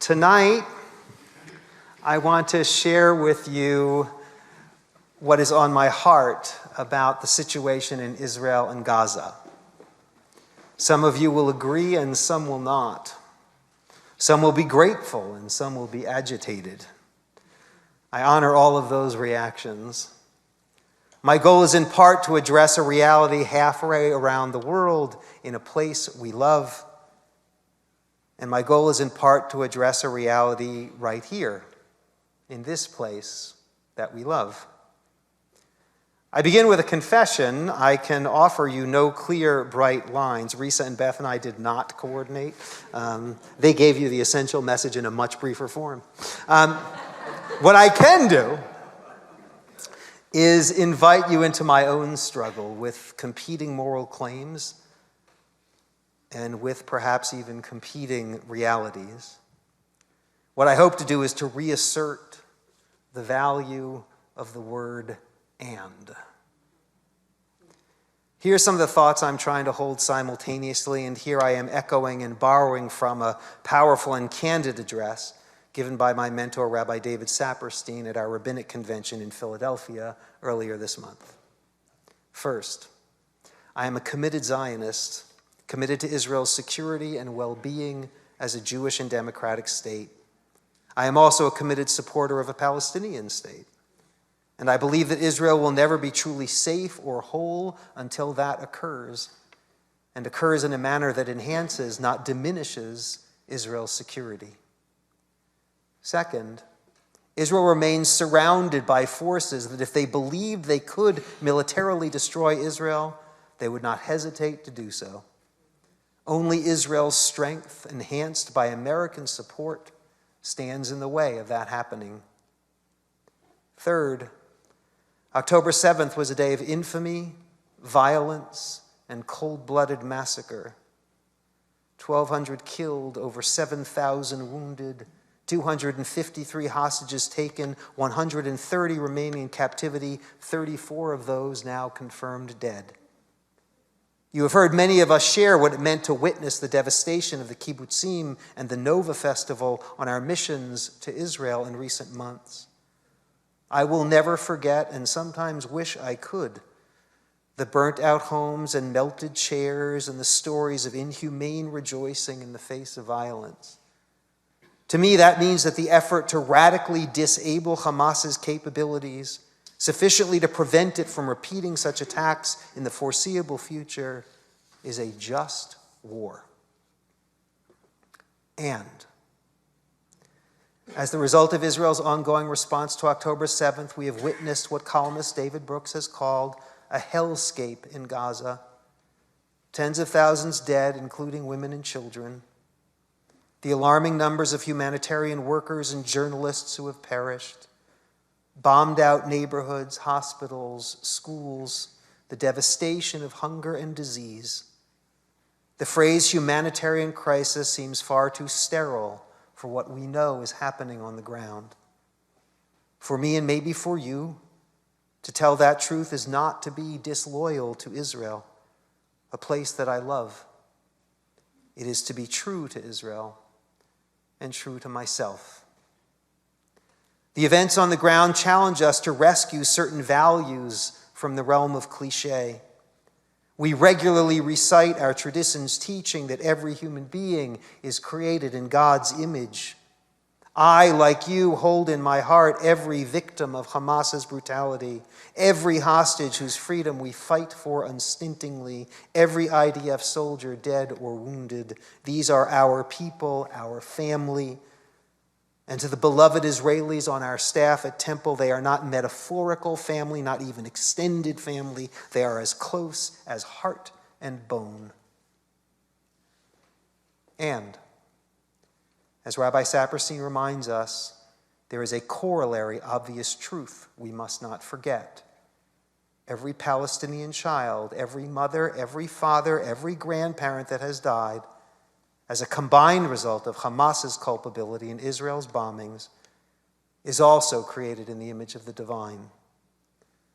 Tonight, I want to share with you what is on my heart about the situation in Israel and Gaza. Some of you will agree and some will not. Some will be grateful and some will be agitated. I honor all of those reactions. My goal is in part to address a reality halfway around the world in a place we love. And my goal is in part to address a reality right here, in this place that we love. I begin with a confession. I can offer you no clear, bright lines. Risa and Beth and I did not coordinate. They gave you the essential message in a much briefer form. What I can do is invite you into my own struggle with competing moral claims and with perhaps even competing realities. What I hope to do is to reassert the value of the word "and." Here are some of the thoughts I'm trying to hold simultaneously, and here I am echoing and borrowing from a powerful and candid address given by my mentor, Rabbi David Saperstein, at our rabbinic convention in Philadelphia earlier this month. First, I am a committed Zionist, committed to Israel's security and well-being as a Jewish and democratic state. I am also a committed supporter of a Palestinian state. And I believe that Israel will never be truly safe or whole until that occurs, and occurs in a manner that enhances, not diminishes, Israel's security. Second, Israel remains surrounded by forces that if they believed they could militarily destroy Israel, they would not hesitate to do so. Only Israel's strength, enhanced by American support, stands in the way of that happening. Third, October 7th was a day of infamy, violence, and cold-blooded massacre. 1,200 killed, over 7,000 wounded, 253 hostages taken, 130 remaining in captivity, 34 of those now confirmed dead. You have heard many of us share what it meant to witness the devastation of the Kibbutzim and the Nova Festival on our missions to Israel in recent months. I will never forget, and sometimes wish I could, the burnt-out homes and melted chairs and the stories of inhumane rejoicing in the face of violence. To me, that means that the effort to radically disable Hamas's capabilities, sufficiently to prevent it from repeating such attacks in the foreseeable future, is a just war. And as the result of Israel's ongoing response to October 7th, we have witnessed what columnist David Brooks has called a hellscape in Gaza. Tens of thousands dead, including women and children. The alarming numbers of humanitarian workers and journalists who have perished. Bombed out neighborhoods, hospitals, schools, the devastation of hunger and disease. The phrase humanitarian crisis seems far too sterile for what we know is happening on the ground. For me, and maybe for you, to tell that truth is not to be disloyal to Israel, a place that I love. It is to be true to Israel and true to myself. The events on the ground challenge us to rescue certain values from the realm of cliché. We regularly recite our tradition's teaching that every human being is created in God's image. I, like you, hold in my heart every victim of Hamas's brutality, every hostage whose freedom we fight for unstintingly, every IDF soldier dead or wounded. These are our people, our family. And to the beloved Israelis on our staff at Temple, they are not metaphorical family, not even extended family. They are as close as heart and bone. And, as Rabbi Saperstein reminds us, there is a corollary obvious truth we must not forget. Every Palestinian child, every mother, every father, every grandparent that has died, as a combined result of Hamas's culpability and Israel's bombings, is also created in the image of the divine.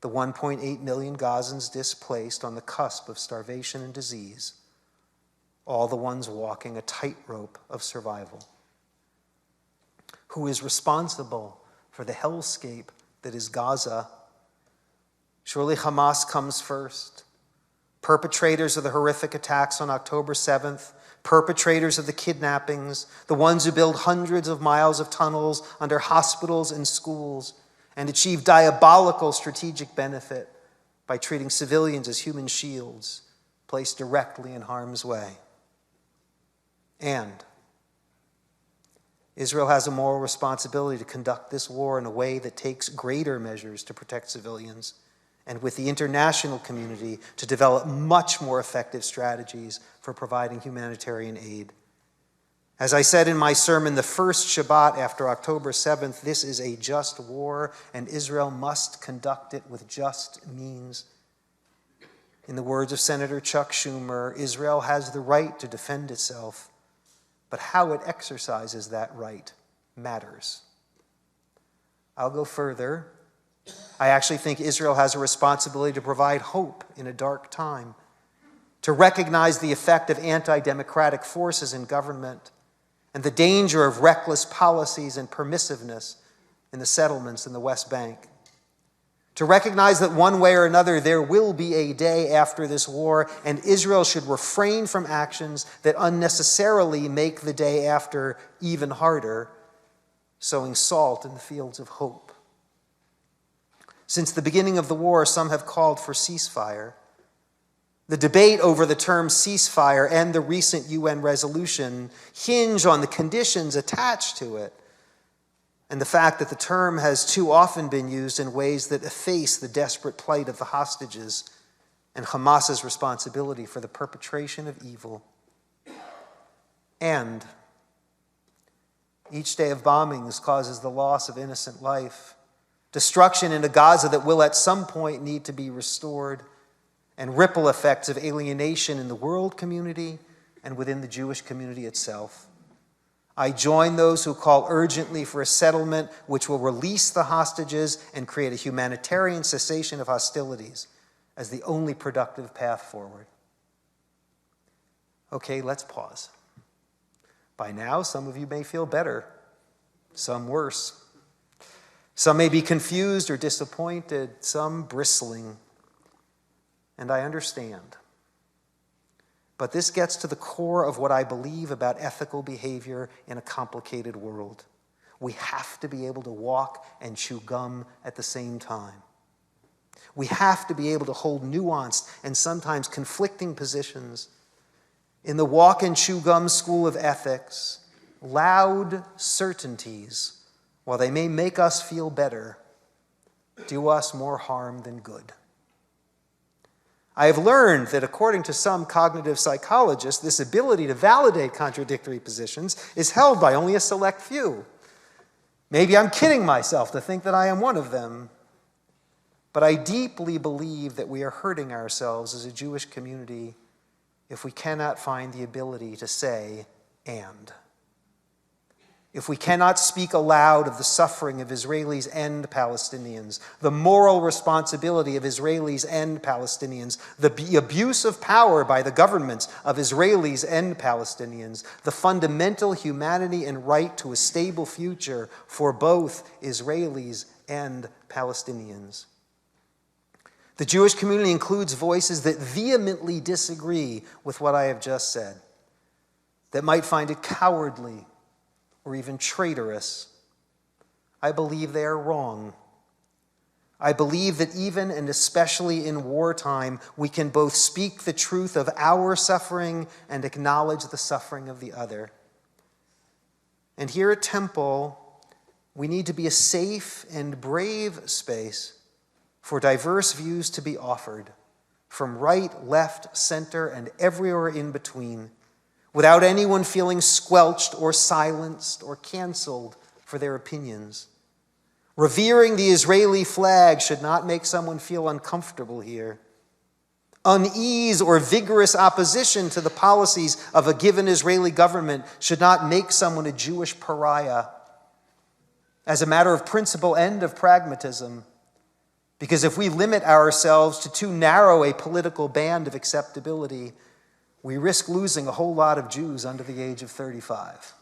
The 1.8 million Gazans displaced on the cusp of starvation and disease, all the ones walking a tightrope of survival. Who is responsible for the hellscape that is Gaza? Surely Hamas comes first. Perpetrators of the horrific attacks on October 7th, perpetrators of the kidnappings, the ones who build hundreds of miles of tunnels under hospitals and schools and achieve diabolical strategic benefit by treating civilians as human shields placed directly in harm's way. And Israel has a moral responsibility to conduct this war in a way that takes greater measures to protect civilians, and with the international community to develop much more effective strategies for providing humanitarian aid. As I said in my sermon, the first Shabbat after October 7th, this is a just war, and Israel must conduct it with just means. In the words of Senator Chuck Schumer, Israel has the right to defend itself, but how it exercises that right matters. I'll go further. I actually think Israel has a responsibility to provide hope in a dark time, to recognize the effect of anti-democratic forces in government and the danger of reckless policies and permissiveness in the settlements in the West Bank, to recognize that one way or another there will be a day after this war, and Israel should refrain from actions that unnecessarily make the day after even harder, sowing salt in the fields of hope. Since the beginning of the war, some have called for ceasefire. The debate over the term ceasefire and the recent UN resolution hinge on the conditions attached to it and the fact that the term has too often been used in ways that efface the desperate plight of the hostages and Hamas's responsibility for the perpetration of evil. And each day of bombings causes the loss of innocent life, destruction in a Gaza that will at some point need to be restored, and ripple effects of alienation in the world community and within the Jewish community itself. I join those who call urgently for a settlement which will release the hostages and create a humanitarian cessation of hostilities as the only productive path forward. Okay, let's pause. By now, some of you may feel better, some worse. Some may be confused or disappointed, some bristling. And I understand. But this gets to the core of what I believe about ethical behavior in a complicated world. We have to be able to walk and chew gum at the same time. We have to be able to hold nuanced and sometimes conflicting positions. In the walk and chew gum school of ethics, loud certainties, while they may make us feel better, do us more harm than good. I have learned that according to some cognitive psychologists, this ability to validate contradictory positions is held by only a select few. Maybe I'm kidding myself to think that I am one of them, but I deeply believe that we are hurting ourselves as a Jewish community if we cannot find the ability to say, and. If we cannot speak aloud of the suffering of Israelis and Palestinians, the moral responsibility of Israelis and Palestinians, the abuse of power by the governments of Israelis and Palestinians, the fundamental humanity and right to a stable future for both Israelis and Palestinians. The Jewish community includes voices that vehemently disagree with what I have just said, that might find it cowardly or even traitorous. I believe they are wrong. I believe that even and especially in wartime, we can both speak the truth of our suffering and acknowledge the suffering of the other. And here at Temple, we need to be a safe and brave space for diverse views to be offered, from right, left, center, and everywhere in between, without anyone feeling squelched or silenced or canceled for their opinions. Revering the Israeli flag should not make someone feel uncomfortable here. Unease or vigorous opposition to the policies of a given Israeli government should not make someone a Jewish pariah. As a matter of principle and of pragmatism, because if we limit ourselves to too narrow a political band of acceptability, we risk losing a whole lot of Jews under the age of 35.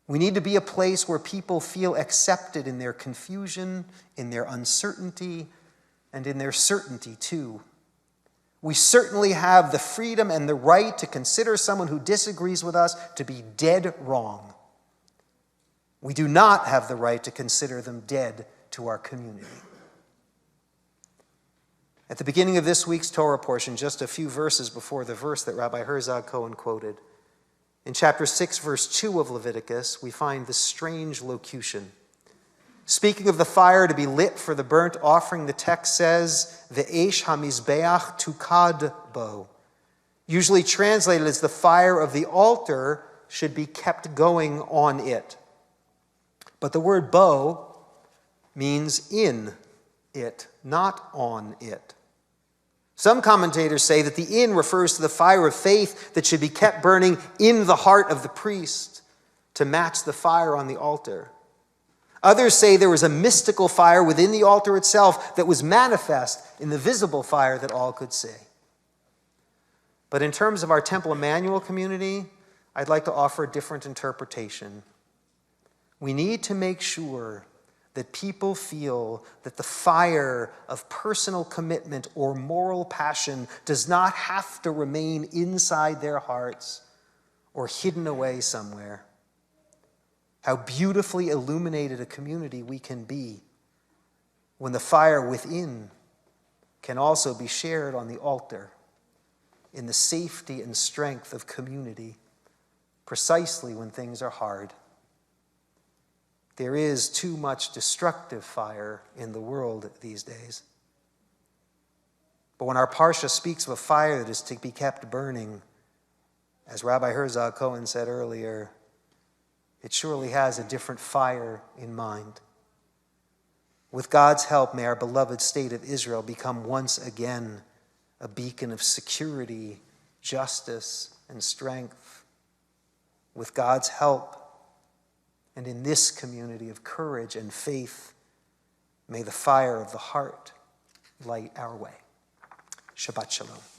We need to be a place where people feel accepted in their confusion, in their uncertainty, and in their certainty too. We certainly have the freedom and the right to consider someone who disagrees with us to be dead wrong. We do not have the right to consider them dead to our community. At the beginning of this week's Torah portion, just a few verses before the verse that Rabbi Herzog Cohen quoted, in chapter 6, verse 2 of Leviticus, we find this strange locution. Speaking of the fire to be lit for the burnt offering, the text says, Ve'esh hamizbeach tukad bo. Usually translated as the fire of the altar should be kept going on it. But the word bo means in it, not on it. Some commentators say that the in refers to the fire of faith that should be kept burning in the heart of the priest to match the fire on the altar. Others say there was a mystical fire within the altar itself that was manifest in the visible fire that all could see. But in terms of our Temple Emanu-El community, I'd like to offer a different interpretation. We need to make sure that people feel that the fire of personal commitment or moral passion does not have to remain inside their hearts or hidden away somewhere. How beautifully illuminated a community we can be when the fire within can also be shared on the altar in the safety and strength of community, precisely when things are hard. There is too much destructive fire in the world these days. But when our Parsha speaks of a fire that is to be kept burning, as Rabbi Herzog Cohen said earlier, it surely has a different fire in mind. With God's help, may our beloved state of Israel become once again a beacon of security, justice, and strength. With God's help, and in this community of courage and faith, may the fire of the heart light our way. Shabbat shalom.